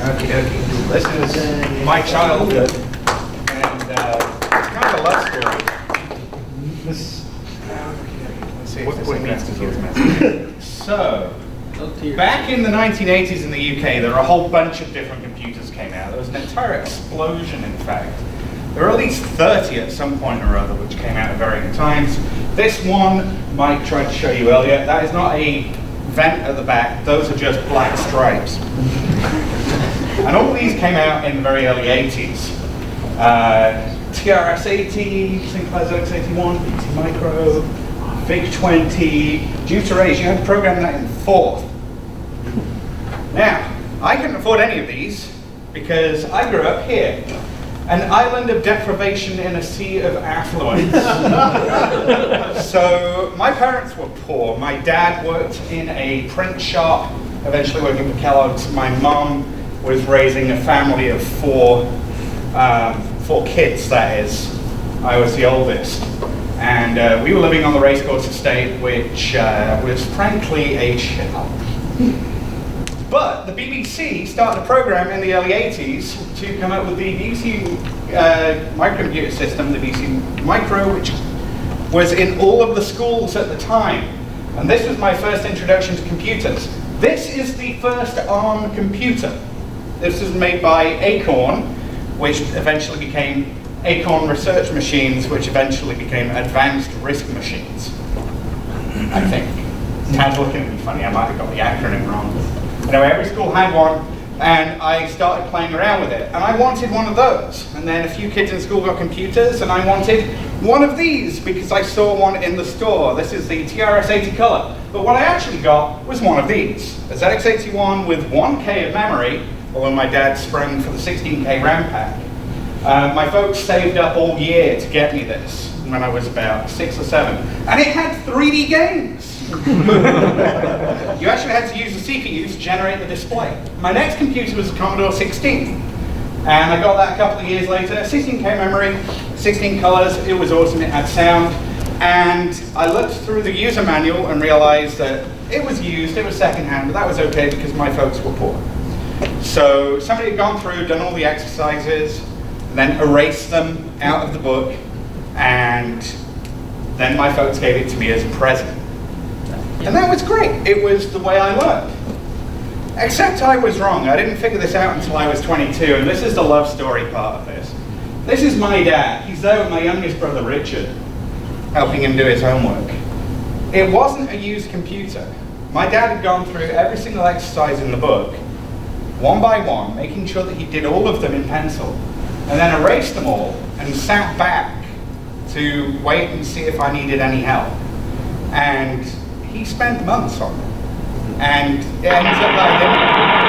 Okie dokie. This is my childhood, and it's kind of a love story. This, let's see if this advances. So, back in the 1980s in the UK, there were a whole bunch of different computers came out. There was an entire explosion, in fact. There were at least 30 at some point or other, which came out at varying times. This one, Mike tried to show you earlier, that is not a vent at the back, those are just black stripes. And all these came out in the very early 80s. TRS-80, Sinclair ZX81, BT Micro, VIC-20, due to raise, you had to program that in 4th. Now, I couldn't afford any of these because I grew up here. An island of deprivation in a sea of affluence. So my parents were poor. My dad worked in a print shop, eventually working for Kellogg's. My mom was raising a family of four kids, that is. I was the oldest. And we were living on the racecourse estate, which was frankly a shithole. But the BBC started a program in the early 80s to come up with the BBC microcomputer system, the BBC Micro, which was in all of the schools at the time. And this was my first introduction to computers. This is the first ARM computer. This was made by Acorn, which eventually became Acorn Research Machines, which eventually became Advanced Risk Machines, I think. Tad's looking at me funny, I might have got the acronym wrong. Anyway, every school had one, and I started playing around with it. And I wanted one of those. And then a few kids in school got computers, and I wanted one of these because I saw one in the store. This is the TRS-80 color. But what I actually got was one of these. A ZX81 with 1K of memory, although my dad sprung for the 16K RAM pack. My folks saved up all year to get me this when I was about 6 or 7. And it had 3D games. You actually had to use the CPU to generate the display. My next computer was a Commodore 16. And I got that a couple of years later. 16K memory, 16 colors, it was awesome, it had sound. And I looked through the user manual and realized that it was used, it was secondhand, but that was okay because my folks were poor. So somebody had gone through, done all the exercises, then erased them out of the book, and then my folks gave it to me as a present. And that was great. It was the way I learned. Except I was wrong. I didn't figure this out until I was 22, and this is the love story part of this. This is my dad. He's there with my youngest brother, Richard, helping him do his homework. It wasn't a used computer. My dad had gone through every single exercise in the book, one by one, making sure that he did all of them in pencil, and then erased them all and sat back to wait and see if I needed any help. And he spent months on it. And it ends up that I didn't.